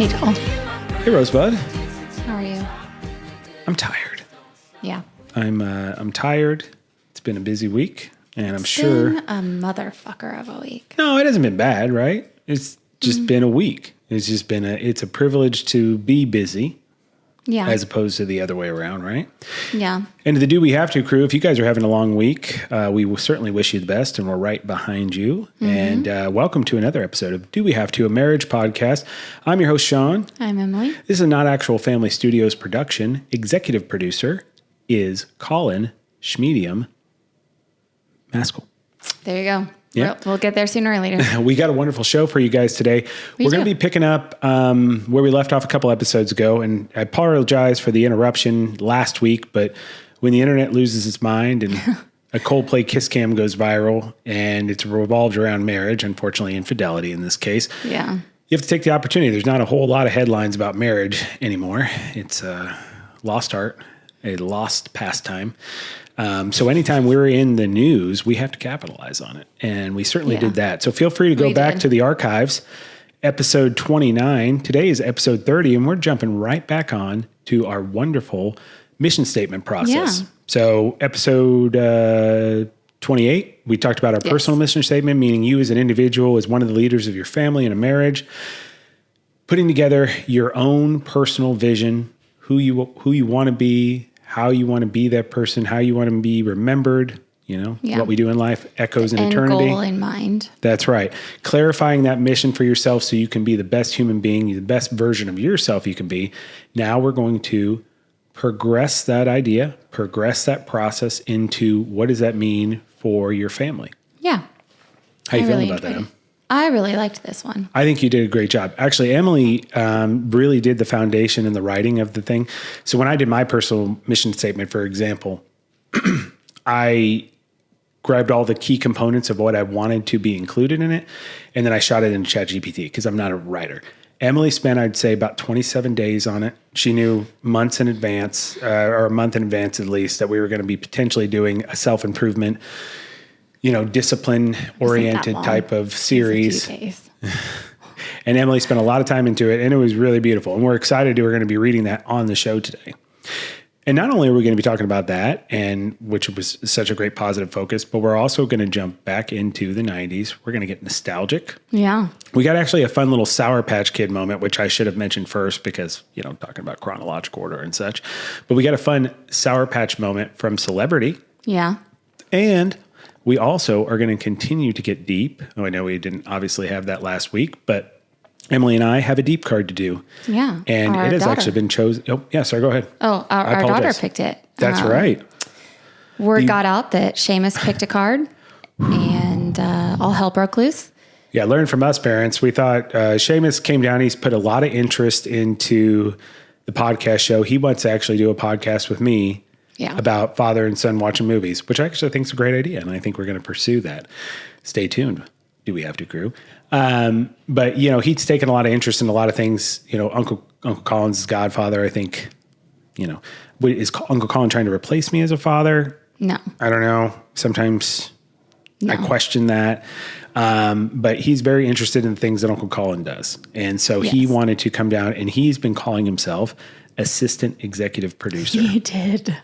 Hey, Joel. Hey, Rosebud. How are you? I'm tired. Yeah. I'm tired. It's been a busy week, and I'm It's sure. been a motherfucker of a week. No, it hasn't been bad, right? It's just been a week. It's a privilege to be busy, Yeah. as opposed to the other way around, right? Yeah. And to the Do We Have To crew, if you guys are having a long week, we will certainly wish you the best, and we're right behind you. And welcome to another episode of Do We Have To, a marriage podcast. I'm your host, Sean. I'm Emily. This is a Not Actual Family Studios production. Executive producer is Colin Schmedium Maskell. There you go. Yeah. We'll get there sooner or later. We got a wonderful show for you guys today. We're going to be picking up where we left off a couple episodes ago, and I apologize for the interruption last week, but when the internet loses its mind and a Coldplay kiss cam goes viral and it's revolved around marriage, unfortunately infidelity in this case, Yeah. you have to take the opportunity. There's not a whole lot of headlines about marriage anymore. It's a lost art, a lost pastime. So anytime we're in the news, we have to capitalize on it. And we certainly did that. So feel free to go back to the archives, episode 29. Today is episode 30, and we're jumping right back on to our wonderful mission statement process. Yeah. So episode 28, we talked about our personal mission statement, meaning you as an individual, as one of the leaders of your family in a marriage, putting together your own personal vision, who you want to be, how you want to be that person, how you want to be remembered, what we do in life echoes in eternity. End goal in mind. That's right. Clarifying that mission for yourself so you can be the best human being, the best version of yourself you can be. Now we're going to progress that idea, progress that process into what does that mean for your family? Yeah. How you feeling about that, Em? I really liked this one. I think you did a great job. Actually, Emily really did the foundation and the writing of the thing. So when I did my personal mission statement, for example, I grabbed all the key components of what I wanted to be included in it, and then I shot it in ChatGPT because I'm not a writer. Emily spent, I'd say, about 27 days on it. She knew months in advance, or a month in advance at least, that we were going to be potentially doing a self-improvement, discipline-oriented type of series. And Emily spent a lot of time into it, and it was really beautiful. And we're excited we're going to be reading that on the show today. And not only are we going to be talking about that, and which was such a great positive focus, but we're also going to jump back into the 90s. We're going to get nostalgic. Yeah. We got actually a fun little Sour Patch Kid moment, which I should have mentioned first because, talking about chronological order and such. But we got a fun Sour Patch moment from Celebrity. Yeah. And we also are going to continue to get deep. Oh, I know we didn't obviously have that last week, but Emily and I have a deep card to do. Yeah. And it has actually been chosen. Oh, yeah, sorry, go ahead. Oh, our daughter picked it. That's right. Word got out that Seamus picked a card and all hell broke loose. Yeah, learn from us parents. We thought Seamus came down. He's put a lot of interest into the podcast show. He wants to actually do a podcast with me about father and son watching movies, which I actually think is a great idea. And I think we're going to pursue that. Stay tuned. Do we have to, crew? But, he's taken a lot of interest in a lot of things. Uncle Colin's godfather, I think, is Uncle Colin trying to replace me as a father? No. I don't know. Sometimes I question that. But he's very interested in things that Uncle Colin does. And so he wanted to come down, and he's been calling himself assistant executive producer. He did.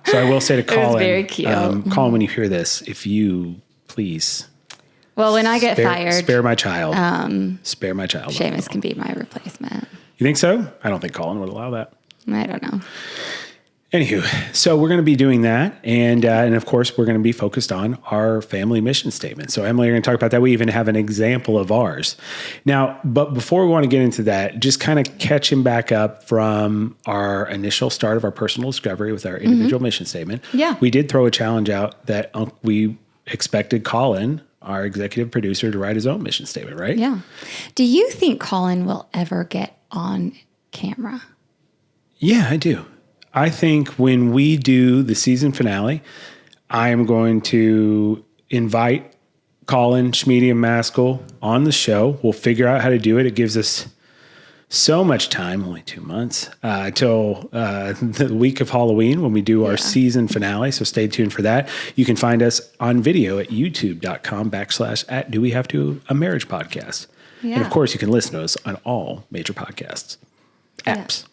So I will say to Colin, it was very cute. Colin, when you hear this, if you please... Well, when I get fired... Spare my child. Spare my child. Seamus can be my replacement. You think so? I don't think Colin would allow that. I don't know. Anywho, so we're going to be doing that. And of course, we're going to be focused on our family mission statement. So Emily, you're going to talk about that. We even have an example of ours. Now, but before we want to get into that, just kind of catching back up from our initial start of our personal discovery with our individual mission statement. Yeah. We did throw a challenge out that we expected Colin, our executive producer, to write his own mission statement, right? Yeah. Do you think Colin will ever get on camera? Yeah, I do. I think when we do the season finale, I am going to invite Colin Schmedium Maskell on the show. We'll figure out how to do it. It gives us so much time, only 2 months, till the week of Halloween when we do our season finale. So stay tuned for that. You can find us on video at youtube.com/@dowehavetoamarriagepodcast. Yeah. And of course, you can listen to us on all major podcasts apps.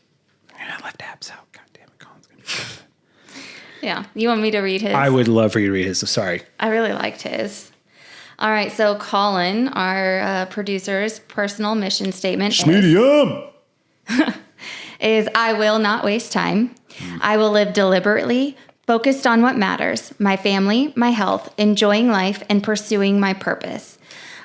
Yeah, I left apps out. God damn it, Colin's going to be Yeah. You want me to read his? I would love for you to read his. So sorry. I really liked his. All right. So Colin, our producer's personal mission statement is I will not waste time. I will live deliberately, focused on what matters, my family, my health, enjoying life, and pursuing my purpose.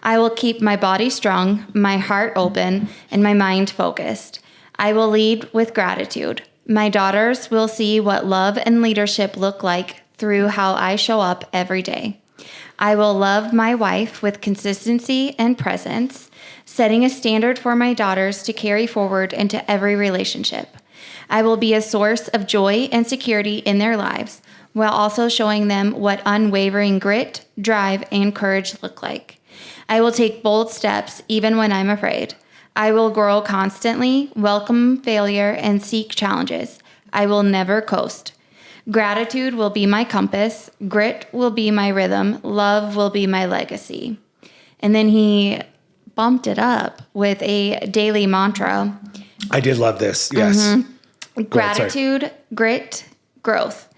I will keep my body strong, my heart open, and my mind focused. I will lead with gratitude. My daughters will see what love and leadership look like through how I show up every day. I will love my wife with consistency and presence, setting a standard for my daughters to carry forward into every relationship. I will be a source of joy and security in their lives, while also showing them what unwavering grit, drive, and courage look like. I will take bold steps even when I'm afraid. I will grow constantly, welcome failure, and seek challenges. I will never coast. Gratitude will be my compass. Grit will be my rhythm. Love will be my legacy. And then he bumped it up with a daily mantra. I did love this. Yes. Mm-hmm. Gratitude, grit, growth.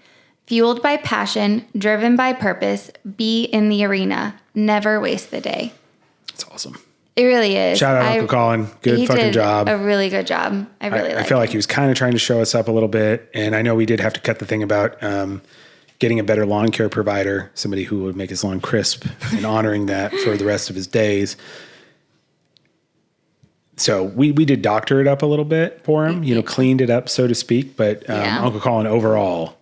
Fueled by passion, driven by purpose, be in the arena. Never waste the day. It's awesome. It really is. Shout out Uncle Colin. Good fucking job. A really good job. I feel like he was kind of trying to show us up a little bit. And I know we did have to cut the thing about getting a better lawn care provider, somebody who would make his lawn crisp and honoring that for the rest of his days. So we did doctor it up a little bit for him, cleaned it up, so to speak. But Uncle Colin overall,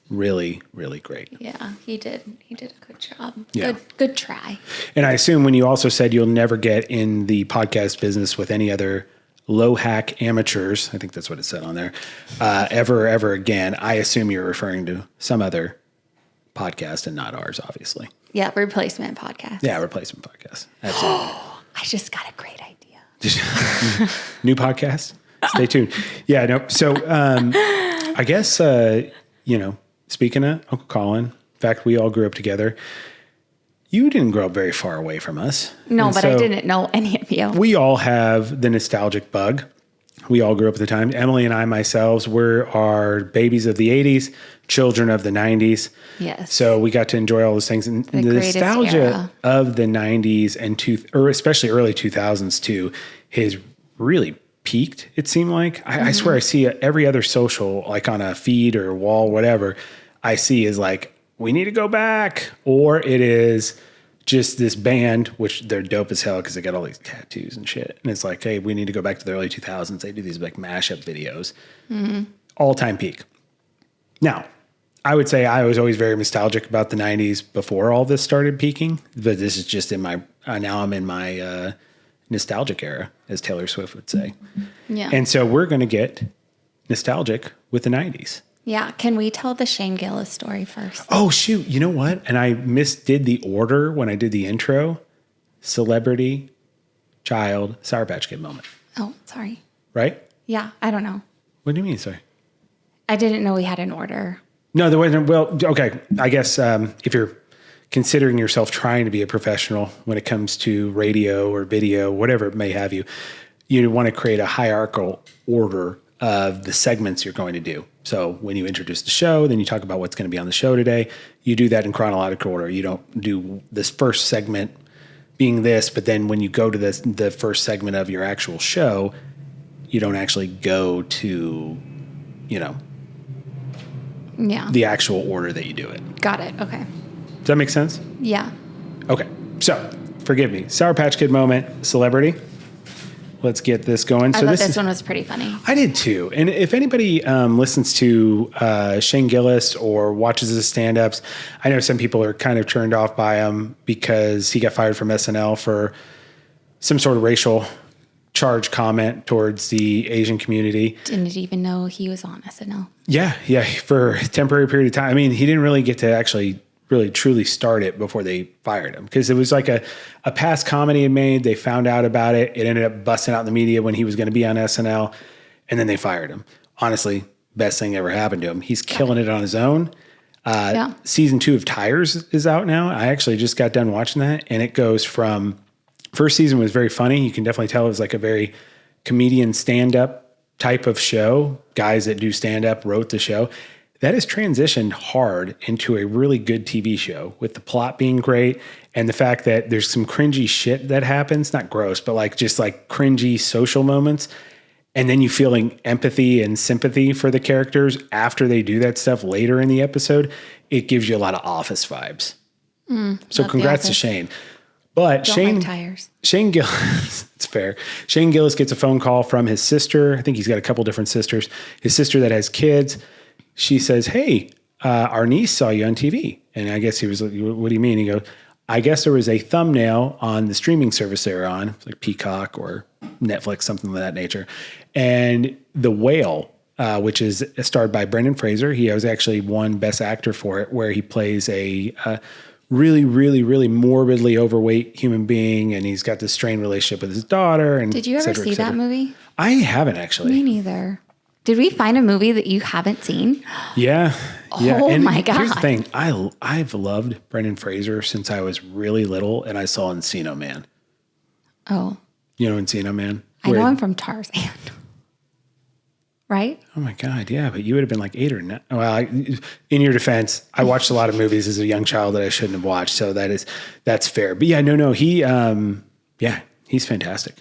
really, really great. Yeah, he did. He did a good job. Yeah. Good try. And I assume when you also said you'll never get in the podcast business with any other low hack amateurs, I think that's what it said on there, ever again, I assume you're referring to some other podcast and not ours, obviously. Yeah, replacement podcast. Yeah, replacement podcast. Absolutely. I just got a great idea. New podcast? Stay tuned. Yeah, no. So I guess, speaking of Uncle Colin, in fact, we all grew up together. You didn't grow up very far away from us. No, but I didn't know any of you. We all have the nostalgic bug. We all grew up at the time. Emily and I, myself, are babies of the 80s, children of the 90s. Yes. So we got to enjoy all those things. And the nostalgia era of the 90s or especially early 2000s too has really peaked, it seemed like. I swear I see every other social, like on a feed or wall, whatever, I see is like, we need to go back. Or it is just this band, which they're dope as hell because they got all these tattoos and shit. And it's like, hey, we need to go back to the early 2000s. They do these like mashup videos. Mm-hmm. All-time peak. Now, I would say I was always very nostalgic about the 90s before all this started peaking. But this is just in my, now I'm in my nostalgic era, as Taylor Swift would say. Yeah. And so we're going to get nostalgic with the 90s. Yeah. Can we tell the Shane Gillis story first? Oh, shoot. You know what? And I misdid the order when I did the intro. Celebrity, child, Sour Patch Kid moment. Oh, sorry. Right? Yeah. I don't know. What do you mean, sorry? I didn't know we had an order. No, there wasn't. Well, okay. I guess if you're considering yourself trying to be a professional when it comes to radio or video, whatever it may have you, you want to create a hierarchical order of the segments you're going to do. So when you introduce the show, then you talk about what's going to be on the show today. You do that in chronological order. You don't do this first segment being this, but then when you go to the first segment of your actual show, you don't actually go to, the actual order that you do it. Got it. Okay. Does that make sense? Yeah. Okay. So forgive me. Sour Patch Kid moment, celebrity. Let's get this going. I thought this one was pretty funny. I did too. And if anybody listens to Shane Gillis or watches his stand-ups, I know some people are kind of turned off by him because he got fired from SNL for some sort of racial charge comment towards the Asian community. Didn't even know he was on SNL. Yeah, for a temporary period of time. I mean, he didn't really get to actually really truly start it before they fired him because it was like a past comedy he made. They found out about it. It ended up busting out in the media when he was going to be on SNL, and then they fired him. Honestly, best thing ever happened to him. He's killing it on his own. Season 2 of Tires is out now. I actually just got done watching that, and it goes from First season was very funny. You can definitely tell it was like a very comedian stand-up type of show. Guys that do stand-up wrote the show. That has transitioned hard into a really good TV show with the plot being great and the fact that there's some cringy shit that happens, not gross, but like just like cringy social moments. And then you feeling empathy and sympathy for the characters after they do that stuff later in the episode. It gives you a lot of Office vibes. So congrats to Shane. But Shane Gillis, it's fair. Shane Gillis gets a phone call from his sister. I think he's got a couple different sisters. His sister that has kids. She says, hey, our niece saw you on TV. And I guess he was like, what do you mean? He goes, I guess there was a thumbnail on the streaming service they were on, like Peacock or Netflix, something of that nature. And The Whale, which is starred by Brendan Fraser. He was actually won Best Actor for it, where he plays a really, really, really morbidly overweight human being. And he's got this strained relationship with his daughter. And did you ever see that movie? I haven't actually. Me neither. Did we find a movie that you haven't seen? Yeah. Oh and my God. Here's the thing. I've loved Brendan Fraser since I was really little, and I saw Encino Man. Oh. You know Encino Man? I know him from Tarzan. Right? Oh my God. Yeah. But you would have been like 8 or 9. Well, in your defense, I watched a lot of movies as a young child that I shouldn't have watched. So that's fair. But yeah, no, he's fantastic.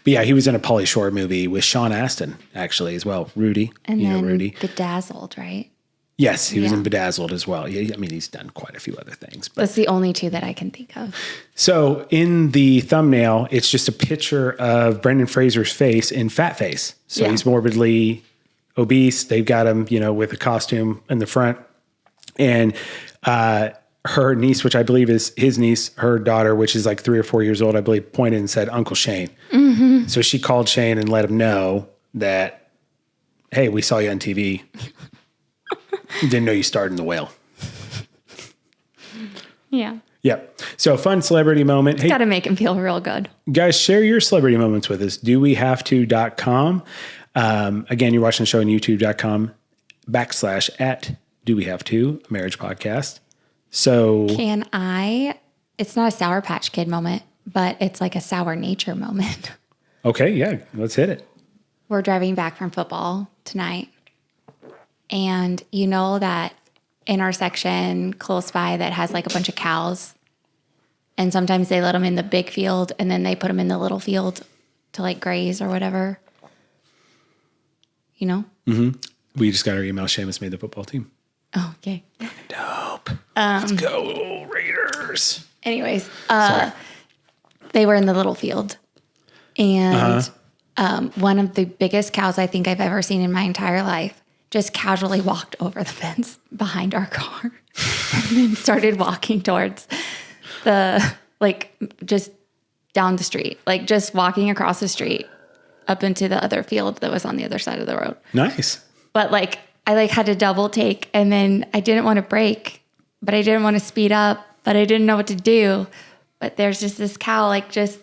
But yeah, he was in a Pauly Shore movie with Sean Astin, actually, as well. Rudy. And then Rudy. Bedazzled, right? Yes, he was in Bedazzled as well. Yeah, I mean, he's done quite a few other things. But. That's the only two that I can think of. So in the thumbnail, it's just a picture of Brendan Fraser's face in fat face. So he's morbidly obese. They've got him, with a costume in the front. And her niece, which I believe is his niece, her daughter, which is like 3 or 4 years old, I believe, pointed and said, Uncle Shane. Mm-hmm. So she called Shane and let him know that, hey, we saw you on TV. Didn't know you starred in The Whale. Yeah. Yep. So fun celebrity moment. Got to make him feel real good. Guys, share your celebrity moments with us. DoWeHaveTo.com. Again, you're watching the show on YouTube.com /@DoWeHaveTo, a marriage podcast. So it's not a Sour Patch Kid moment, but it's like a sour nature moment. Okay. Yeah. Let's hit it. We're driving back from football tonight. And you know that intersection close by that has like a bunch of cows, and sometimes they let them in the big field and then they put them in the little field to like graze or whatever. You know? Mm-hmm. We just got our email. Seamus made the football team. Oh, okay. Dope. Let's go Raiders. Anyways, they were in the little field, and one of the biggest cows I think I've ever seen in my entire life just casually walked over the fence behind our car and then started walking towards just down the street, like just walking across the street up into the other field that was on the other side of the road. Nice. But I had to double take, and then I didn't want to brake, but I didn't want to speed up, but I didn't know what to do. But there's just this cow just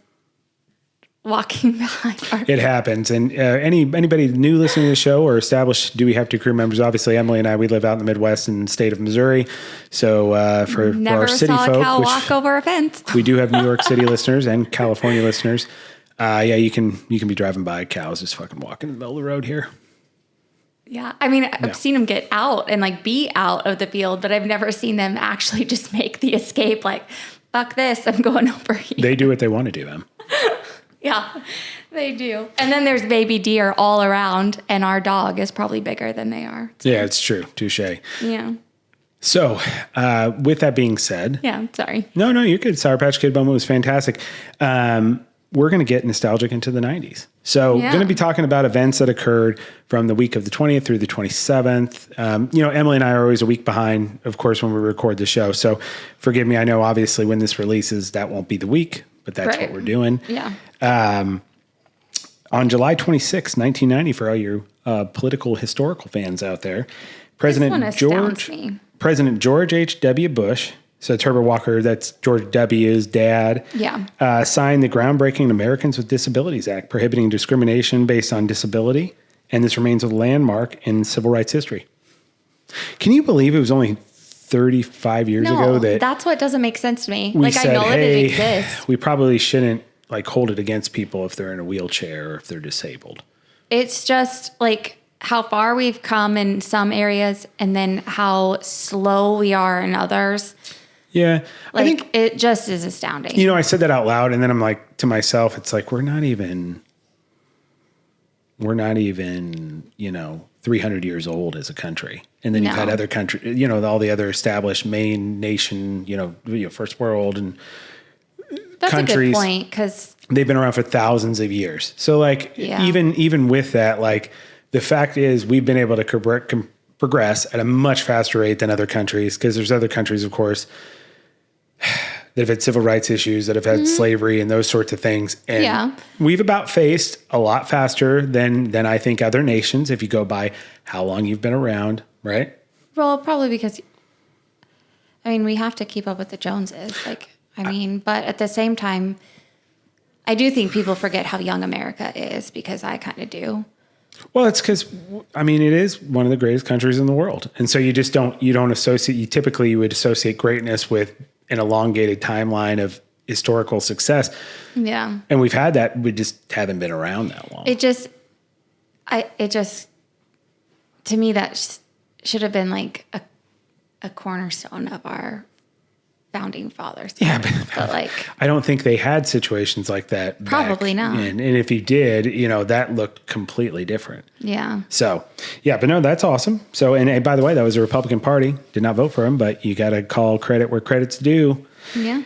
walking behind our It happens. And anybody new listening to the show or established Do We Have to crew members, obviously Emily and I, we live out in the Midwest in the state of Missouri. So for our city folk, never saw a cow walk over a fence. We do have New York City listeners and California listeners. You can be driving by cows just fucking walking in the middle of the road here. Yeah. I mean, I've seen them get out and be out of the field, but I've never seen them actually just make the escape. Like, fuck this, I'm going over here. They do what they want to do, them. Yeah, they do. And then there's baby deer all around, and our dog is probably bigger than they are. So. Yeah, it's true. Touche. Yeah. So, with that being said. Yeah, sorry. No, you're good. Sour Patch Kid moment was fantastic. We're going to get nostalgic into the 90s. So going to be talking about events that occurred from the week of the 20th through the 27th. Emily and I are always a week behind, of course, when we record the show. So forgive me. I know obviously when this releases, that won't be the week, but that's what we're doing. Yeah. On July 26, 1990, for all your political historical fans out there, President George H.W. Bush, so it's Herbert Walker, that's George W.'s dad, signed the groundbreaking Americans with Disabilities Act, prohibiting discrimination based on disability, and this remains a landmark in civil rights history. Can you believe it was only 35 years ago that... that's what doesn't make sense to me. We said, I know that it exists. We probably shouldn't like hold it against people if they're in a wheelchair or if they're disabled. It's just like how far we've come in some areas and then how slow we are in others. Yeah. Like, I think it just is astounding. You know, I said that out loud and then I'm like to myself, it's like, we're not even, 300 years old as a country. And then you've had other countries, all the other established main nation, first world and that's countries. That's a good point, because they've been around for thousands of years. So even with that, like the fact is we've been able to progress at a much faster rate than other countries, because there's other countries, of course, that have had civil rights issues, that have had slavery and those sorts of things. And we've about faced a lot faster than I think other nations, if you go by how long you've been around, right? Well, probably because, we have to keep up with the Joneses. But at the same time, I do think people forget how young America is, because I kind of do. Well, it's because, it is one of the greatest countries in the world. And so you would associate greatness with an elongated timeline of historical success. Yeah. And we've had that. We just haven't been around that long. To me, that should have been like a cornerstone of our founding fathers. Yeah. But I don't think they had situations like that. Probably not. And if he did, that looked completely different. Yeah. So, yeah, but no, that's awesome. So, and by the way, that was the Republican Party. Did not vote for him, but you got to call credit where credit's due. Yeah.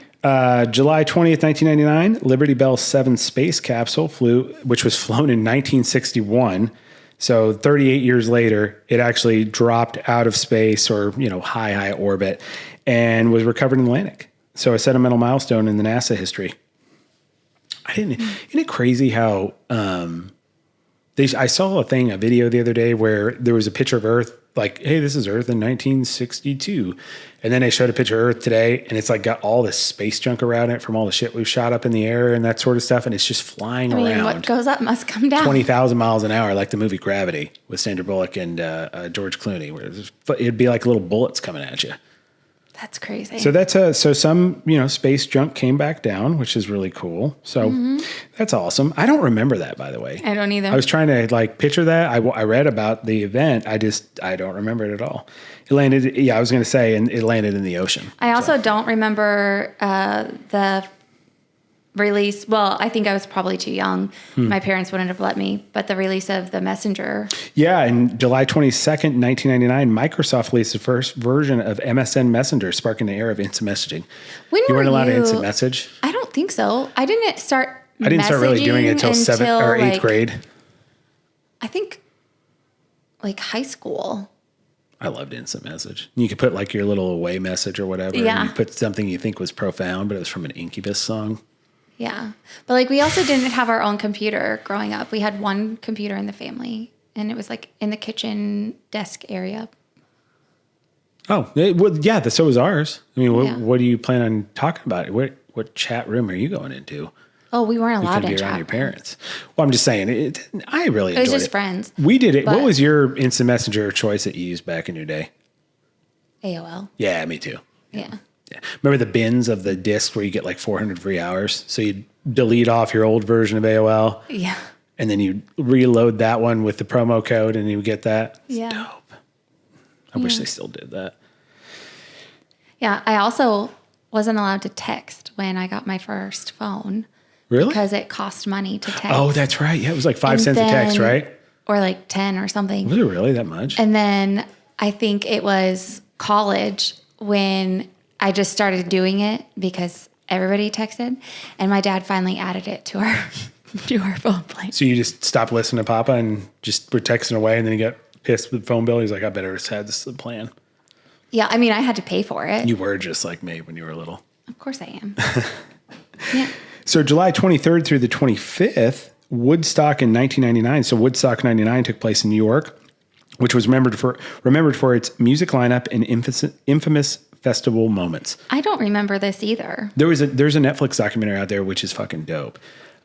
July 20th, 1999, Liberty Bell 7 space capsule which was flown in 1961. So 38 years later, it actually dropped out of space, or, high orbit, and was recovered in the Atlantic. So a sentimental milestone in the NASA history. Isn't it crazy how I saw a video the other day where there was a picture of Earth, like, hey, this is Earth in 1962. And then they showed a picture of Earth today, and it's like got all this space junk around it from all the shit we've shot up in the air and that sort of stuff. And it's just flying around. What goes up must come down. 20,000 miles an hour, like the movie Gravity with Sandra Bullock and George Clooney, where it'd be like little bullets coming at you. That's crazy. So some space junk came back down, which is really cool. So that's awesome. I don't remember that, by the way. I don't either. I was trying to picture that. I read about the event. I don't remember it at all. It landed. Yeah, I was going to say, and it landed in the ocean. I also don't remember the release. Well, I think I was probably too young. My parents wouldn't have let me, but the release of the Messenger. Yeah, and July 22nd, 1999, Microsoft released the first version of MSN Messenger, sparking the era of instant messaging. You weren't allowed to instant message? I don't think so. I didn't start really doing it until 7th or 8th grade. I think high school. I loved instant message. You could put your little away message or whatever. Yeah. And you put something you think was profound, but it was from an Incubus song. Yeah. But we also didn't have our own computer growing up. We had one computer in the family, and it was in the kitchen desk area. Oh, yeah. So was ours. What do you plan on talking about? What chat room are you going into? Oh, we weren't allowed to be around your parents. Well, I'm just saying, I really enjoyed it. It was just friends. We did it. What was your instant messenger choice that you used back in your day? AOL. Yeah, me too. Yeah. Yeah. Remember the bins of the disc where you get 400 free hours? So you delete off your old version of AOL. Yeah. And then you reload that one with the promo code and you get that. It's dope. I wish they still did that. Yeah. I also wasn't allowed to text when I got my first phone. Really? Because it cost money to text. Oh, that's right. Yeah, it was 5 cents a text, right? Or 10 or something. Was it really that much? And then I think it was college when I just started doing it because everybody texted, and my dad finally added it to our phone plan. So you just stopped listening to Papa and just were texting away, and then he got pissed with the phone bill. He's like, I better just had this as a plan. Yeah, I had to pay for it. You were just like me when you were little. Of course I am. Yeah. So July 23rd through the 25th, Woodstock in 1999. So Woodstock 99 took place in New York, which was remembered for its music lineup and infamous festival moments. I don't remember this either. There's a Netflix documentary out there which is fucking dope.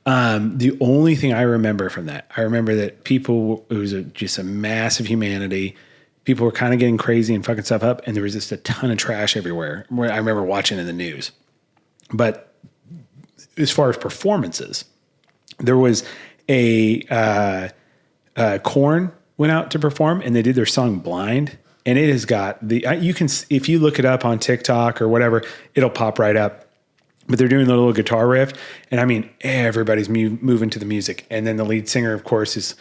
The only thing I remember from that, I remember that it was just a massive humanity. People were kind of getting crazy and fucking stuff up, and there was just a ton of trash everywhere. I remember watching in the news. But as far as performances, there was Korn went out to perform, and they did their song Blind. And it has got you can, if you look it up on TikTok or whatever, it'll pop right up. But they're doing the little guitar riff. And I mean, everybody's moving to the music. And then the lead singer, of course, is,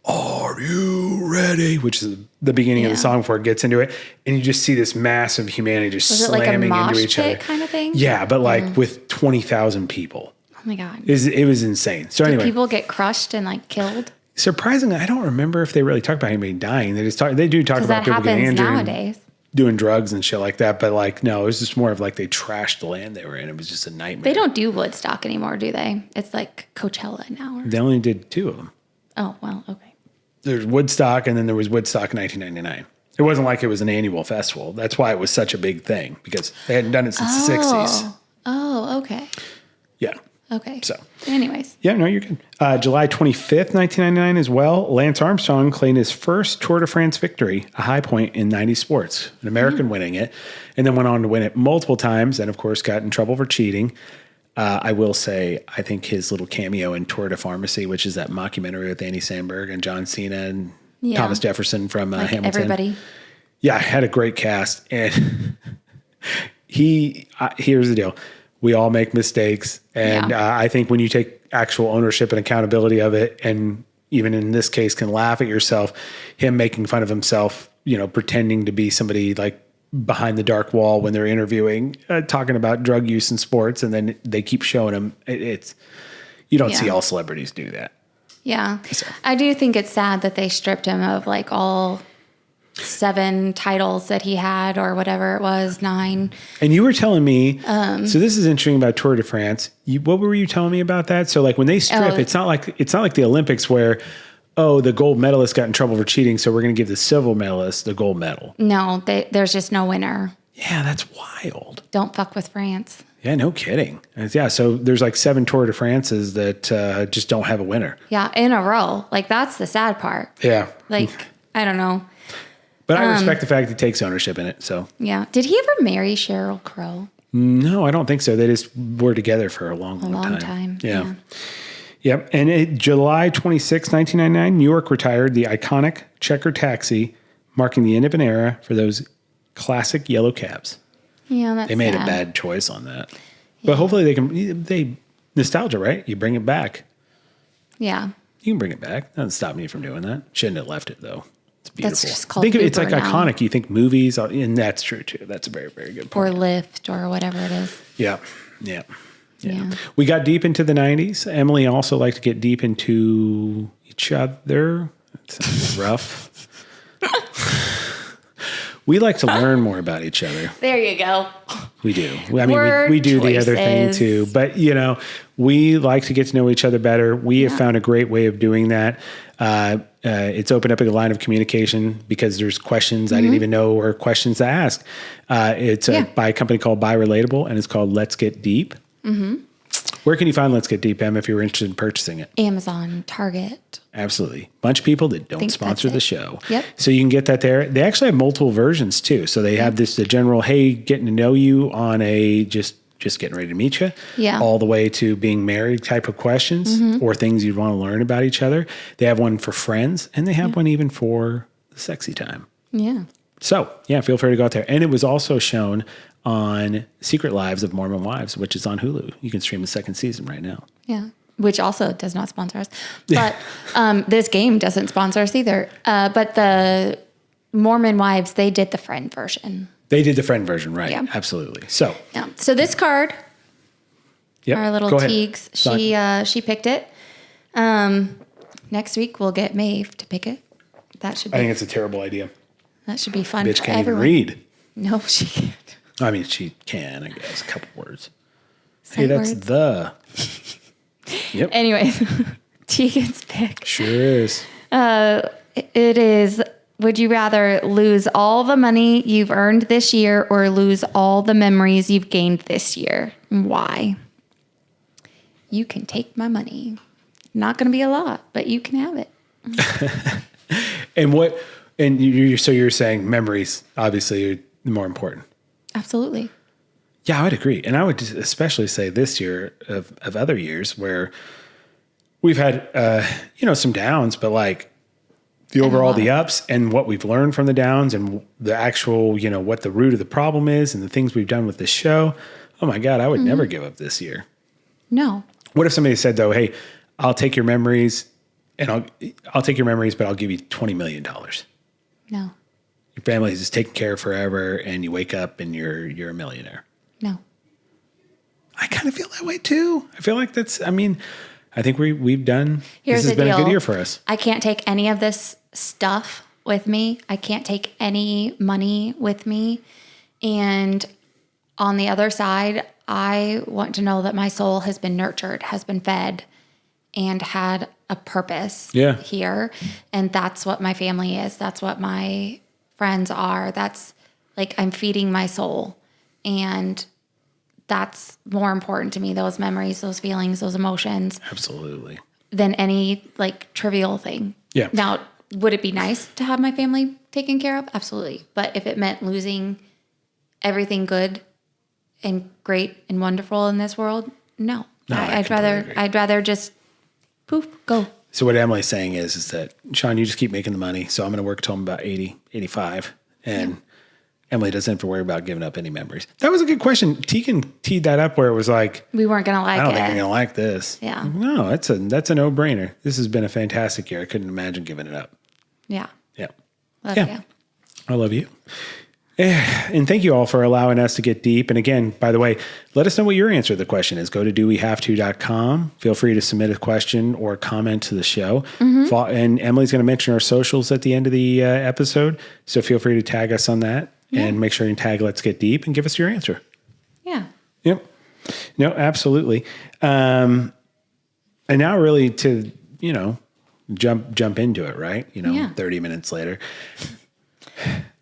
"Are you ready?" Which is the beginning of the song before it gets into it. And you just see this massive humanity just slamming into each other. Kind of thing? Yeah, but like with 20,000 people. Oh my God. It was insane. So anyway. Did people get crushed and like killed? Surprisingly, I don't remember if they really talk about anybody dying. They do talk about people getting injured. Nowadays. Doing drugs and shit like that. But like, no, it was just more of like they trashed the land they were in. It was just a nightmare. They don't do Woodstock anymore, do they? It's like Coachella now. They only did 2 of them. Oh, well, okay. There's Woodstock, and then there was Woodstock in 1999. It wasn't like it was an annual festival. That's why it was such a big thing, because they hadn't done it since the 60s. Oh, okay. Yeah. Okay. So, anyways. Yeah, no, you're good. July 25th, 1999 as well, Lance Armstrong claimed his first Tour de France victory, a high point in 90s sports, an American winning it, and then went on to win it multiple times, and of course got in trouble for cheating. I will say, I think his little cameo in Tour de Pharmacy, which is that mockumentary with Andy Samberg and John Cena and Thomas Jefferson from Hamilton. Everybody. Yeah, had a great cast. And here's the deal. We all make mistakes. And I think when you take actual ownership and accountability of it, and even in this case can laugh at yourself, him making fun of himself, pretending to be somebody like behind the dark wall when they're interviewing, talking about drug use in sports, and then they keep showing him. You don't see all celebrities do that. Yeah. So. I do think it's sad that they stripped him of like all 7 titles that he had, or whatever it was, 9. And you were telling me, so this is interesting about Tour de France. What were you telling me about that? So like when they strip, it's not like the Olympics where, the gold medalist got in trouble for cheating, so we're going to give the silver medalist the gold medal. No, there's just no winner. Yeah, that's wild. Don't fuck with France. Yeah, no kidding. Yeah, so there's like 7 Tour de France's that just don't have a winner. Yeah, in a row. Like, that's the sad part. Yeah. Like, I don't know. But I respect the fact he takes ownership in it, so. Yeah. Did he ever marry Sheryl Crow? No, I don't think so. They just were together for a long time. Yeah. Yep. And July 26, 1999, New York retired the iconic checker taxi, marking the end of an era for those classic yellow cabs. Yeah, that's They made sad. a bad choice on that. Yeah. But hopefully they nostalgia, right? You bring it back. Yeah. You can bring it back. That doesn't stop me from doing that. Shouldn't have left it, though. It's beautiful. That's just called Think of it, it's like now. iconic. You think movies, and that's true, too. That's a very, very good point. Or Lyft or whatever it is. Yeah. We got deep into the 90s. Emily also liked to get deep into each other. That sounds rough. We like to learn more about each other. There you go. We do. I mean, we do the other thing too. But, we like to get to know each other better. We have found a great way of doing that. It's opened up a line of communication because there's questions I didn't even know were questions to ask. It's by a company called Buy Relatable, and it's called Let's Get Deep. Mm-hmm. Where can you find Let's Get Deep, Em, if you're interested in purchasing it? Amazon, Target. Absolutely. Bunch of people that don't sponsor the show. Yep. So you can get that there. They actually have multiple versions too. So they have the general, hey, getting to know you on a just getting ready to meet you. Yeah. All the way to being married type of questions or things you'd want to learn about each other. They have one for friends, and they have one even for the sexy time. Yeah. So, feel free to go out there. And it was also shown on Secret Lives of Mormon Wives, which is on Hulu. You can stream the 2nd season right now. Yeah. Which also does not sponsor us. But this game doesn't sponsor us either. But the Mormon Wives, they did the friend version. They did the friend version, right? Yeah. Absolutely. So this card, our little Teagues, she picked it. Next week we'll get Maeve to pick it. That should be. I think it's a terrible idea. That should be fun. Bitch for can't everyone. even read. No, she can't. I mean, she can, I guess, a couple words. Sight that's words. the. Yep. Anyways, Tegan's pick. Sure is. It is. Would you rather lose all the money you've earned this year or lose all the memories you've gained this year? Why? You can take my money. Not going to be a lot, but you can have it. And what? And so you're saying memories obviously are more important. Absolutely. Yeah, I would agree. And I would especially say this year of other years where we've had, some downs, but like the overall, the ups and what we've learned from the downs and the actual, what the root of the problem is and the things we've done with this show. Oh my God, I would never give up this year. No. What if somebody said though, hey, I'll take your memories and I'll take your memories, but I'll give you $20 million. No. Your family's just taken care of forever and you wake up and you're a millionaire. No. I kind of feel that way too. I feel like I think we've done, Here's this has been deal. a good year for us. I can't take any of this stuff with me. I can't take any money with me. And on the other side, I want to know that my soul has been nurtured, has been fed, and had a purpose here. And that's what my family is. That's what my friends are. That's like I'm feeding my soul. And that's more important to me, those memories, those feelings, those emotions. Absolutely. Than any like trivial thing. Yeah. Now, would it be nice to have my family taken care of? Absolutely. But if it meant losing everything good and great and wonderful in this world, no. I'd rather just poof, go. So what Emily's saying is that, Sean, you just keep making the money. So I'm going to work till I'm about 80, 85. And Emily doesn't have to worry about giving up any memories. That was a good question. Tegan teed that up where it was like, we weren't going to like it. I don't think you're going to like this. Yeah. No, that's a no-brainer. This has been a fantastic year. I couldn't imagine giving it up. Yeah. Yeah. Love you. I love you. And thank you all for allowing us to get deep. And again, by the way, let us know what your answer to the question is. Go to dowehavето.com. Feel free to submit a question or comment to the show. Mm-hmm. And Emily's going to mention our socials at the end of the episode. So feel free to tag us on that and make sure you tag Let's Get Deep and give us your answer. Yeah. Yep. No, absolutely. And now really to, jump into it, right? 30 minutes later.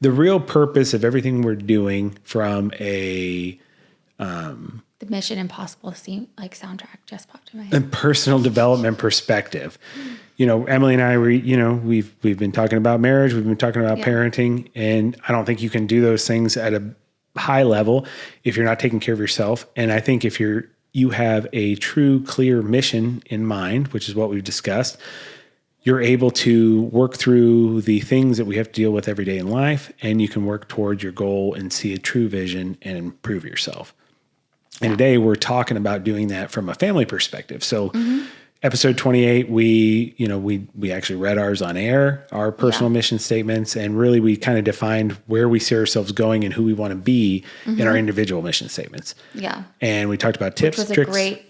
The real purpose of everything we're doing from the Mission Impossible soundtrack just popped in my head. A personal development perspective. Emily and I we've been talking about marriage, we've been talking about parenting, and I don't think you can do those things at a high level if you're not taking care of yourself. And I think if you have a true clear mission in mind, which is what we've discussed, you're able to work through the things that we have to deal with every day in life, and you can work towards your goal and see a true vision and improve yourself. And today we're talking about doing that from a family perspective. So episode 28, we actually read ours on air, our personal mission statements, and really we kind of defined where we see ourselves going and who we want to be in our individual mission statements. Yeah. And we talked about tips, which was tricks. A great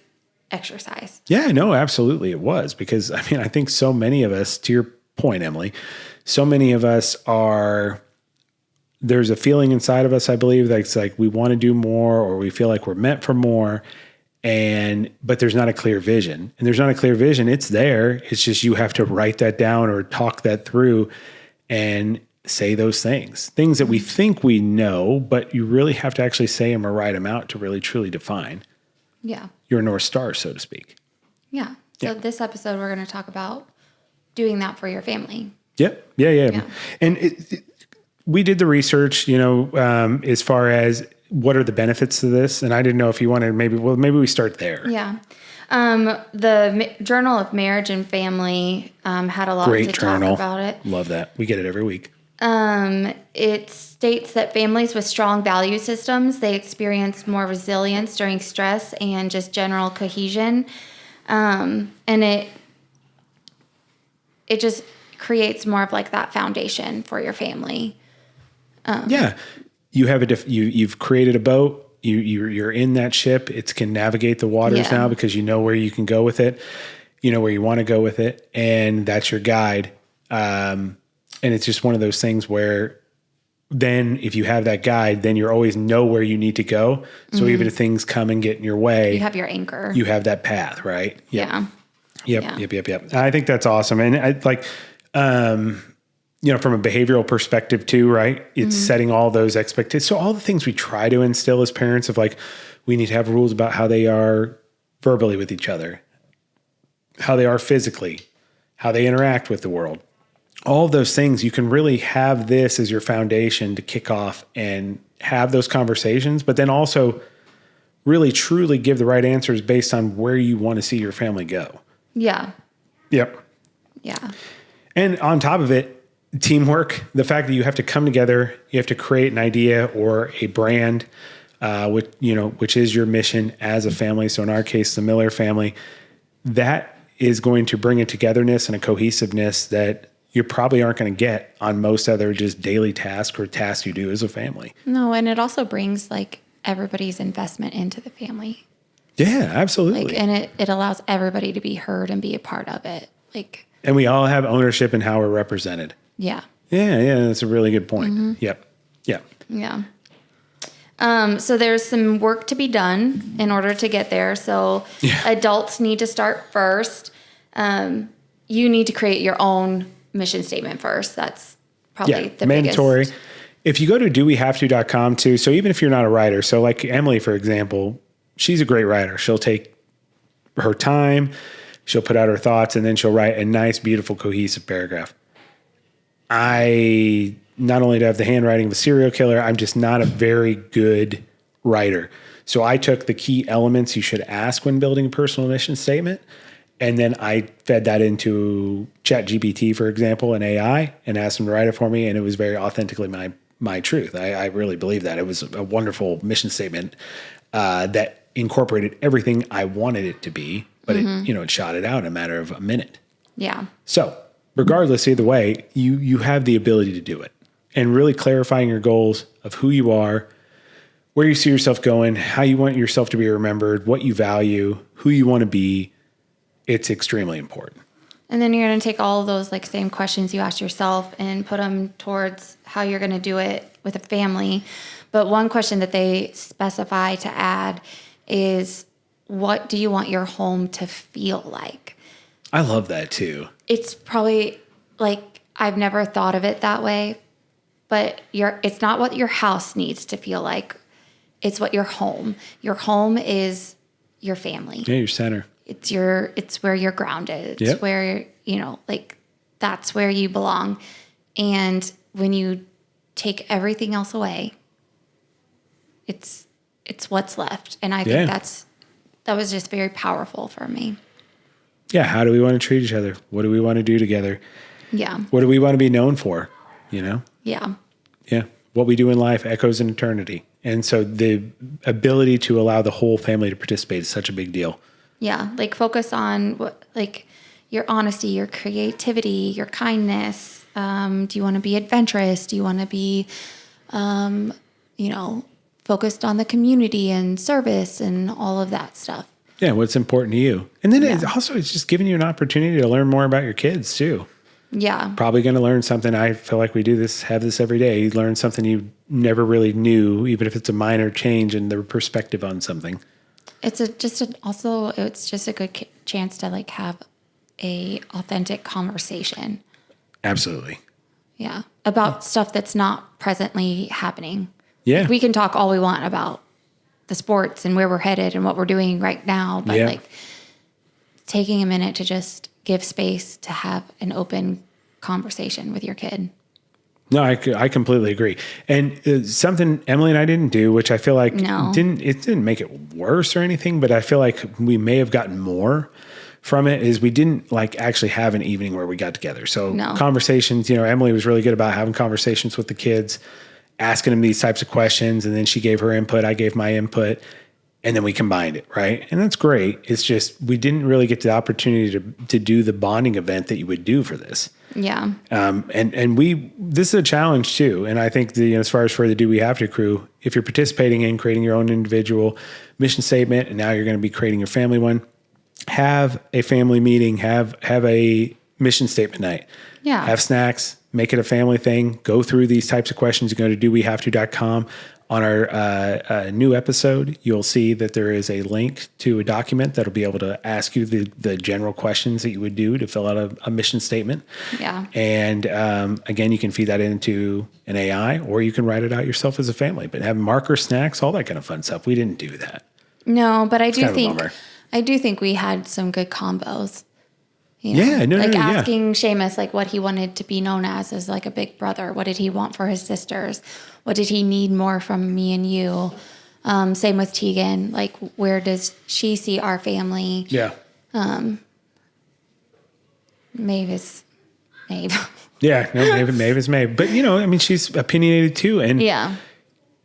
exercise. Yeah, no, absolutely it was, because I think so many of us, to your point, Emily, so many of us there's a feeling inside of us, I believe, that it's like we want to do more, or we feel like we're meant for more, but there's not a clear vision. And there's not a clear vision. It's there. It's just you have to write that down or talk that through and say those things that we think we know, but you really have to actually say them or write them out to really truly define your North Star, so to speak. Yeah. So this episode, we're going to talk about doing that for your family. Yep. Yeah. And we did the research, as far as what are the benefits to this. And I didn't know if you wanted maybe we start there. Yeah. The Journal of Marriage and Family had a lot Great to journal. talk about it. Love that. We get it every week. It states that families with strong value systems, they experience more resilience during stress and just general cohesion. And it just creates more of that foundation for your family. You have you've created a boat. You're in that ship. It can navigate the waters now because you know where you can go with it. You know where you want to go with it, and that's your guide. And it's just one of those things where then if you have that guide, then you always know where you need to go. So even if things come and get in your way, you have your anchor. You have that path, right? Yep. Yep. I think that's awesome. And I from a behavioral perspective too, right? It's setting all those expectations. So all the things we try to instill as parents of we need to have rules about how they are verbally with each other, how they are physically, how they interact with the world. All of those things, you can really have this as your foundation to kick off and have those conversations, but then also really truly give the right answers based on where you want to see your family go. Yeah. Yep. Yeah. And on top of it, teamwork, the fact that you have to come together, you have to create an idea or a brand, which is your mission as a family. So in our case, the Miller family, that is going to bring a togetherness and a cohesiveness that you probably aren't going to get on most other just daily tasks or tasks you do as a family. No, and it also brings like everybody's investment into the family. Yeah, absolutely. And it allows everybody to be heard and be a part of it. And we all have ownership in how we're represented. Yeah. Yeah, that's a really good point. Mm-hmm. Yep. Yeah. So there's some work to be done in order to get there. So adults need to start first. You need to create your own mission statement first. That's probably the mandatory. biggest. If you go to dowehavето.com too, so even if you're not a writer, so like Emily, for example, she's a great writer. She'll take her time, she'll put out her thoughts, and then she'll write a nice, beautiful, cohesive paragraph. I not only have the handwriting of a serial killer, I'm just not a very good writer. So I took the key elements you should ask when building a personal mission statement, and then I fed that into ChatGPT, for example, and AI, and asked them to write it for me, and it was very authentically my truth. I really believe that. It was a wonderful mission statement that incorporated everything I wanted it to be, but it shot it out in a matter of a minute. Yeah. So regardless, either way, you have the ability to do it. And really clarifying your goals of who you are, where you see yourself going, how you want yourself to be remembered, what you value, who you want to be, it's extremely important. And then you're going to take all of those like same questions you asked yourself and put them towards how you're going to do it with a family. But one question that they specify to add is, what do you want your home to feel like? I love that too. It's probably like, I've never thought of it that way, but it's not what your house needs to feel like. It's what your home is your family. Yeah, your center. It's where you're grounded. It's where, that's where you belong. And when you take everything else away, it's what's left. And I think that was just very powerful for me. Yeah. How do we want to treat each other? What do we want to do together? Yeah. What do we want to be known for? Yeah. Yeah. What we do in life echoes in eternity. And so the ability to allow the whole family to participate is such a big deal. Yeah. Focus on your honesty, your creativity, your kindness. Do you want to be adventurous? Do you want to be, focused on the community and service and all of that stuff? Yeah. What's important to you. And then it's just giving you an opportunity to learn more about your kids too. Yeah. Probably going to learn something. I feel like we have this every day. You learn something you never really knew, even if it's a minor change in their perspective on something. It's just a good chance to have a authentic conversation. Absolutely. Yeah. About stuff that's not presently happening. Yeah. We can talk all we want about the sports and where we're headed and what we're doing right now, but taking a minute to just give space to have an open conversation with your kid. No, I completely agree. And something Emily and I didn't do, which I feel like didn't make it worse or anything, but I feel like we may have gotten more from it, is we didn't actually have an evening where we got together. So conversations, Emily was really good about having conversations with the kids, asking them these types of questions. And then she gave her input. I gave my input. And then we combined it, right? And that's great. It's just we didn't really get the opportunity to do the bonding event that you would do for this. Yeah. And this is a challenge too. And I think as far as for the Do We Have to crew, if you're participating in creating your own individual mission statement, and now you're going to be creating your family one, have a family meeting, have a mission statement night. Yeah. Have snacks, make it a family thing. Go through these types of questions. You go to dowehavето.com. On our new episode, you'll see that there is a link to a document that'll be able to ask you the general questions that you would do to fill out a mission statement. Yeah. And again, you can feed that into an AI, or you can write it out yourself as a family. But have marker, snacks, all that kind of fun stuff. We didn't do that. No, but I do think we had some good combos. Asking Seamus what he wanted to be known as a big brother. What did he want for his sisters? What did he need more from me and you? Same with Tegan. Like, where does she see our family? Yeah. Maeve is Maeve. Yeah, no, Maeve is Maeve. But, I mean, she's opinionated too. And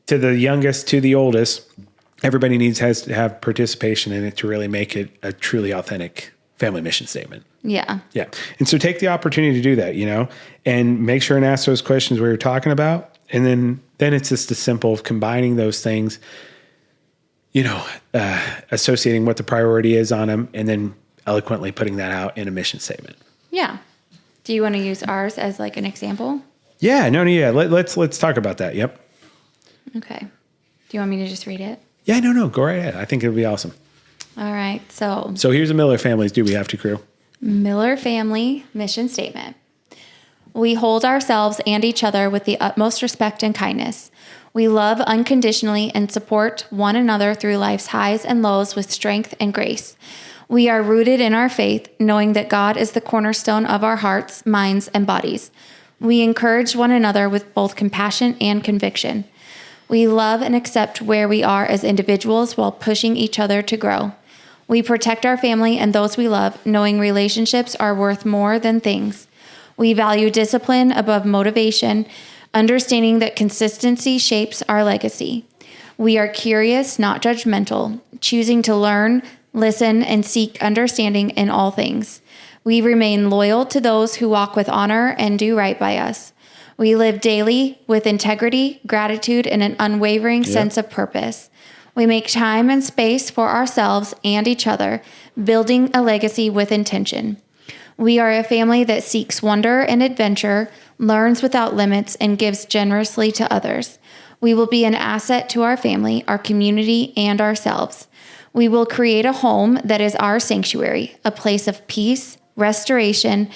to the youngest, to the oldest, everybody has to have participation in it to really make it a truly authentic family mission statement. Yeah. Yeah. And so take the opportunity to do that, and make sure and ask those questions we were talking about. And then it's just a simple of combining those things, associating what the priority is on them, and then eloquently putting that out in a mission statement. Yeah. Do you want to use ours as like an example? Yeah. No. Yeah. Let's talk about that. Yep. Okay. Do you want me to just read it? Yeah. No. Go right ahead. I think it'll be awesome. All right. So here's a Miller Family's Do We Have to Crew. Miller Family Mission Statement. We hold ourselves and each other with the utmost respect and kindness. We love unconditionally and support one another through life's highs and lows with strength and grace. We are rooted in our faith, knowing that God is the cornerstone of our hearts, minds, and bodies. We encourage one another with both compassion and conviction. We love and accept where we are as individuals while pushing each other to grow. We protect our family and those we love, knowing relationships are worth more than things. We value discipline above motivation, understanding that consistency shapes our legacy. We are curious, not judgmental, choosing to learn, listen, and seek understanding in all things. We remain loyal to those who walk with honor and do right by us. We live daily with integrity, gratitude, and an unwavering sense of purpose. We make time and space for ourselves and each other, building a legacy with intention. We are a family that seeks wonder and adventure, learns without limits, and gives generously to others. We will be an asset to our family, our community, and ourselves. We will create a home that is our sanctuary, a place of peace, restoration,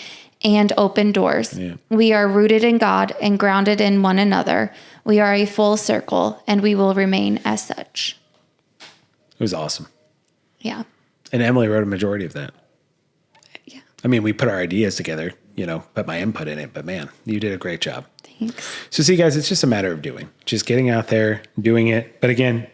and open doors. Yeah. We are rooted in God and grounded in one another. We are a full circle, and we will remain as such. It was awesome. Yeah. And Emily wrote a majority of that. Yeah. I mean, we put our ideas together, put my input in it, but man, you did a great job. Thanks. So see, guys, it's just a matter of just getting out there, doing it. But again,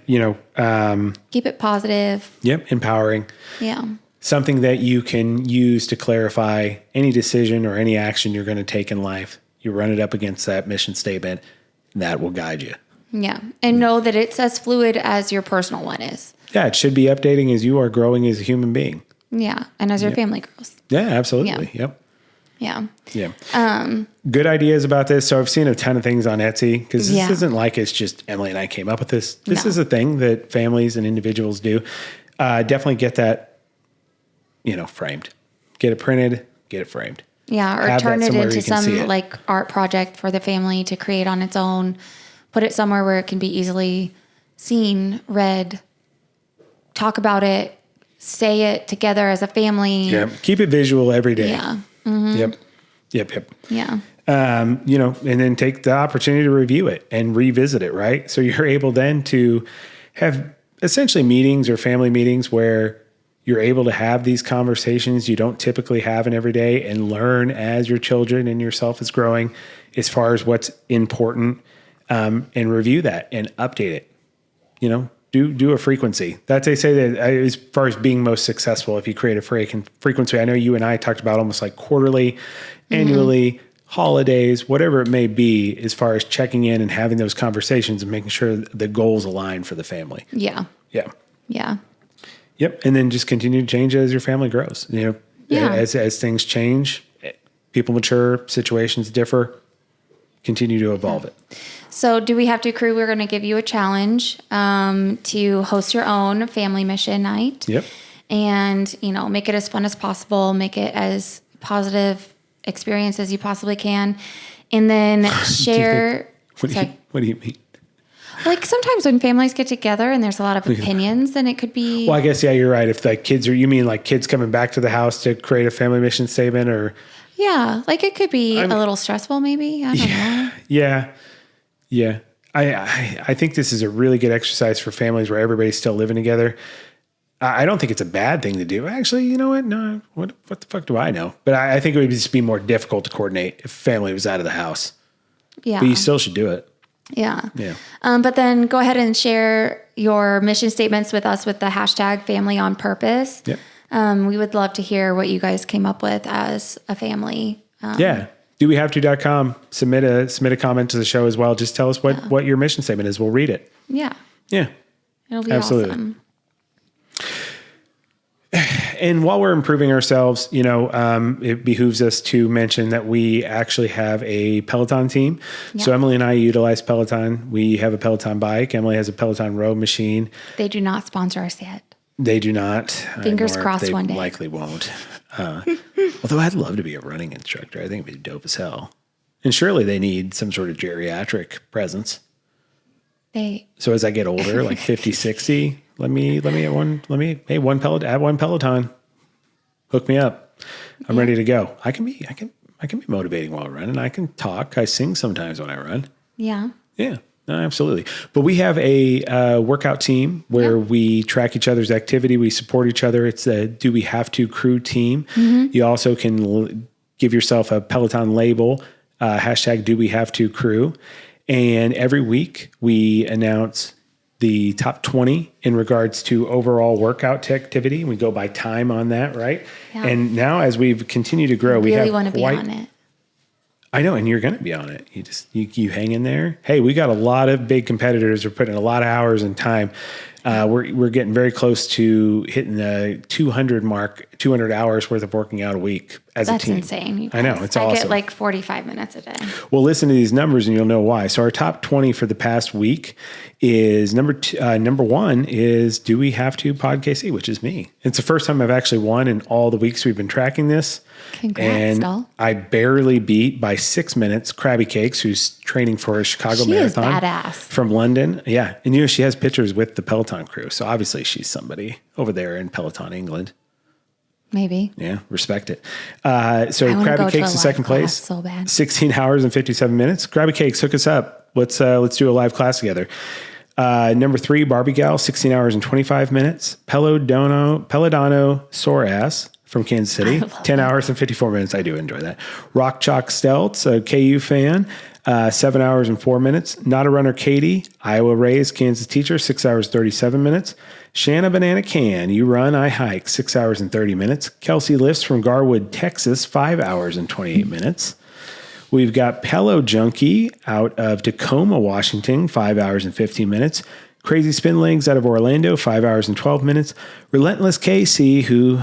keep it positive. Yep. Empowering. Yeah. Something that you can use to clarify any decision or any action you're going to take in life. You run it up against that mission statement, and that will guide you. Yeah. And know that it's as fluid as your personal one is. Yeah. It should be updating as you are growing as a human being. Yeah. And as your family grows. Yeah, absolutely. Yeah. Yep. Yeah. Yeah. Good ideas about this. So I've seen a ton of things on Etsy because this isn't like it's just Emily and I came up with this. This is a thing that families and individuals do. Definitely get that, framed. Get it printed, get it framed. Yeah. Or turn it into some like art project for the family to create on its own. Put it somewhere where it can be easily seen, read, talk about it, say it together as a family. Yeah. Keep it visual every day. Yeah. Mm-hmm. Yep. Yeah. And then take the opportunity to review it and revisit it, right? So you're able then to have essentially meetings or family meetings where you're able to have these conversations you don't typically have in every day and learn as your children and yourself is growing as far as what's important, and review that and update it. Do a frequency. They say that as far as being most successful, if you create a frequency, I know you and I talked about almost like quarterly, annually, holidays, whatever it may be, as far as checking in and having those conversations and making sure the goals align for the family. Yeah. Yeah. Yeah. Yep. And then just continue to change as your family grows. As things change, people mature, situations differ, continue to evolve it. So Do We Have to Crew, we're going to give you a challenge to host your own family mission night. Yep. And, make it as fun as possible. Make it as positive experience as you possibly can. And then share. What do you mean? Like sometimes when families get together and there's a lot of opinions, then it could be. Well, I guess, yeah, you're right. If like you mean like kids coming back to the house to create a family mission statement or. Yeah. Like it could be a little stressful maybe. I don't know. Yeah. Yeah. I think this is a really good exercise for families where everybody's still living together. I don't think it's a bad thing to do. Actually, you know what? No, what the fuck do I know? But I think it would just be more difficult to coordinate if family was out of the house. Yeah. But you still should do it. Yeah. Yeah. But then go ahead and share your mission statements with us with the hashtag family on purpose. Yep. We would love to hear what you guys came up with as a family. Yeah. DoWeHaveTo.com. Submit a comment to the show as well. Just tell us what your mission statement is. We'll read it. Yeah. Yeah. It'll be awesome. And while we're improving ourselves, it behooves us to mention that we actually have a Peloton team. Yeah. So Emily and I utilize Peloton. We have a Peloton bike. Emily has a Peloton row machine. They do not sponsor us yet. They do not. Fingers crossed one day. Likely won't. Although I'd love to be a running instructor. I think it'd be dope as hell. And surely they need some sort of geriatric presence. So as I get older, like 50, 60, add one Peloton. Hook me up. I'm ready to go. I can be motivating while running. I can talk. I sing sometimes when I run. Yeah. Yeah. No, absolutely. But we have a workout team where we track each other's activity. We support each other. It's the Do We Have To Crew team. Mm-hmm. You also can give yourself a Peloton label, hashtag Do We Have To Crew. And every week we announce the top 20 in regards to overall workout activity. We go by time on that, right? Yeah. And now as we've continued to grow, we really want to be on it. I know, and you're going to be on it. You hang in there. Hey, we got a lot of big competitors who are putting a lot of hours and time. We're getting very close to hitting the 200 mark, 200 hours worth of working out a week as a team. That's insane. I know, it's awesome. I get like 45 minutes a day. Well, listen to these numbers and you'll know why. So our top 20 for the past week is number one is Do We Have To Pod KC, which is me. It's the first time I've actually won in all the weeks we've been tracking this. Congrats, and doll. I barely beat by 6 minutes Krabby Cakes, who's training for a Chicago marathon. She is badass. From London. Yeah. And she has pictures with the Peloton crew. So obviously she's somebody over there in Peloton, England. Maybe. Yeah. Respect it. So Krabby Cakes in second place. So bad. 16 hours and 57 minutes. Krabby Cakes, hook us up. Let's do a live class together. Number 3, Barbie Gal, 16 hours and 25 minutes. Pelodano Sorass from Kansas City, 10 hours and 54 minutes. I do enjoy that. Rock Chalk Stelts, a KU fan, 7 hours and 4 minutes. Not a Runner Katie, Iowa raised Kansas teacher, 6 hours, 37 minutes. Shanna Banana Can, You Run, I Hike, 6 hours and 30 minutes. Kelsey Lifts from Garwood, Texas, 5 hours and 28 minutes. We've got Pelo Junkie out of Tacoma, Washington, 5 hours and 15 minutes. Crazy Spin Legs out of Orlando, 5 hours and 12 minutes. Relentless KC, who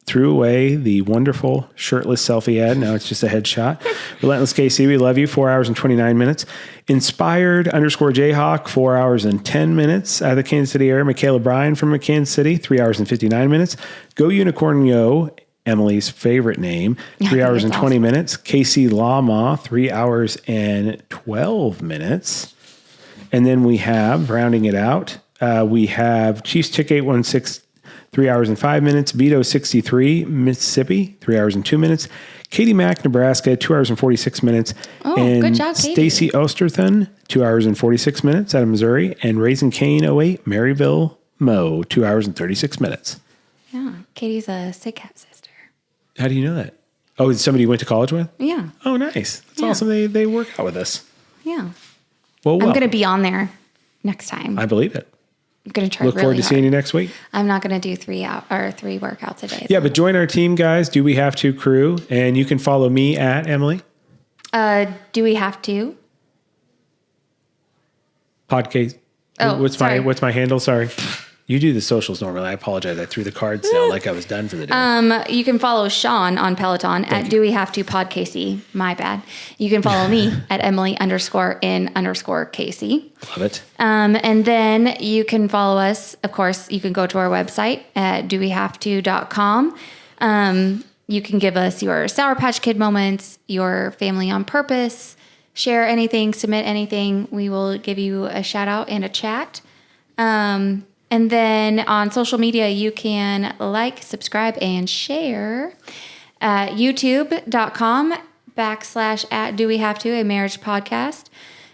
threw away the wonderful shirtless selfie ad. Now it's just a headshot. Relentless KC, we love you. 4 hours and 29 minutes. Inspired _Jayhawk, 4 hours and 10 minutes. Out of the Kansas City area, Michaela Bryan from Kansas City, 3 hours and 59 minutes. Go Unicorn Yo, Emily's favorite name, 3 hours and 20 minutes. Casey Lama, 3 hours and 12 minutes. And then we have, rounding it out, we have Chiefs Chick 816, 3 hours and 5 minutes. Vito 63, Mississippi, 3 hours and 2 minutes. Katie Mack, Nebraska, 2 hours and 46 minutes. Oh, and good job, Katie. Stacy Osterthon, 2 hours and 46 minutes out of Missouri. And Raisin Kane 08, Maryville Mo, 2 hours and 36 minutes. Yeah, Katie's a sick cat sister. How do you know that? Oh, is somebody you went to college with? Yeah. Oh, nice. That's awesome. They work out with us. Yeah. Well, I'm going to be on there next time. I believe it. I'm going to try Look forward to seeing you next week. I'm not going to do 3 workouts a day. Yeah, but join our team, guys. Do We Have To Crew. And you can follow me at Emily. Do We Have To? Podcast. Oh, what's my handle? Sorry. You do the socials normally. I apologize. I threw the cards down like I was done for the day. You can follow Sean on Peloton at Do We Have To Pod KC. My bad. You can follow me at Emily _in_KC. Love it. And then you can follow us. Of course, you can go to our website at dowehaveto.com. You can give us your Sour Patch Kid moments, your family on purpose, share anything, submit anything. We will give you a shout out and a chat. And then on social media, you can like, subscribe, and share at youtube.com / Do We Have To, a marriage podcast.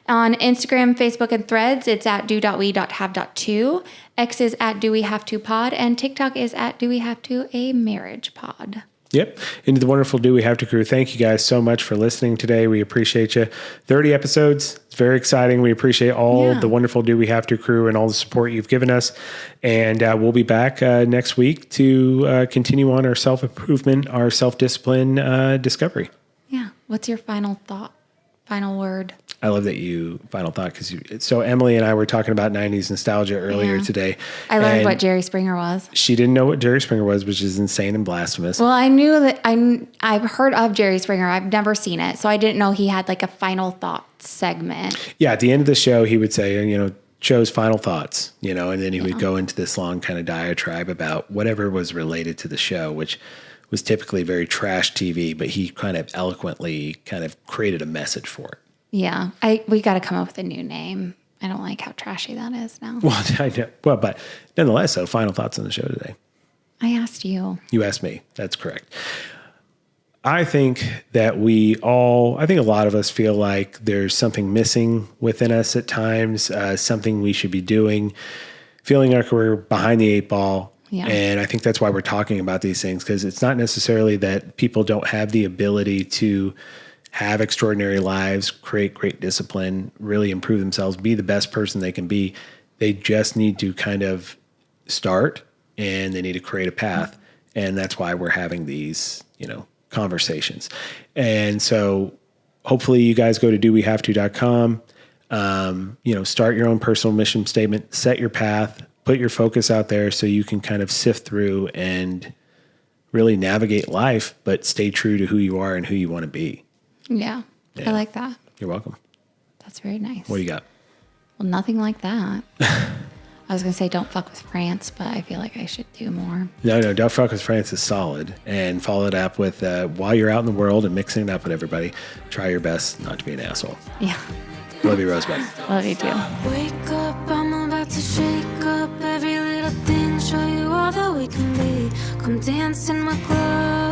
On Instagram, Facebook, and Threads, it's at do.we.have.to. X is at Do We Have To Pod, and TikTok is at Do We Have To, a marriage pod. Yep. Into the wonderful Do We Have to crew. Thank you guys so much for listening today. We appreciate you. 30 episodes. It's very exciting. We appreciate all the wonderful Do We Have to crew and all the support you've given us. And we'll be back next week to continue on our self-improvement, our self-discipline discovery. Yeah. What's your final thought? Final word? I love that final thought, because so Emily and I were talking about 90s nostalgia earlier today. I learned what Jerry Springer was. She didn't know what Jerry Springer was, which is insane and blasphemous. Well, I knew that I've heard of Jerry Springer. I've never seen it. So I didn't know he had like a final thought segment. Yeah. At the end of the show, he would say, show's final thoughts, and then he would go into this long kind of diatribe about whatever was related to the show, which was typically very trash TV, but he kind of eloquently kind of created a message for it. Yeah. We got to come up with a new name. I don't like how trashy that is now. Well, I know. Well, but nonetheless, so final thoughts on the show today. I asked you. You asked me. That's correct. I think that I think a lot of us feel like there's something missing within us at times, something we should be doing, feeling like we're behind the 8 ball. Yeah. And I think that's why we're talking about these things, because it's not necessarily that people don't have the ability to have extraordinary lives, create great discipline, really improve themselves, be the best person they can be. They just need to kind of start, and they need to create a path. And that's why we're having these, conversations. And so hopefully you guys go to dowehavето.com, start your own personal mission statement, set your path, put your focus out there so you can kind of sift through and really navigate life, but stay true to who you are and who you want to be. Yeah. I like that. You're welcome. That's very nice. What do you got? Well, nothing like that. I was going to say don't fuck with France, but I feel like I should do more. No, don't fuck with France is solid. And follow it up with, while you're out in the world and mixing it up with everybody, try your best not to be an asshole. Yeah. Love you, Rosebud. Love you too. Wake up, I'm about to shake up every little thing, show you all that we can be. Come dance in my club.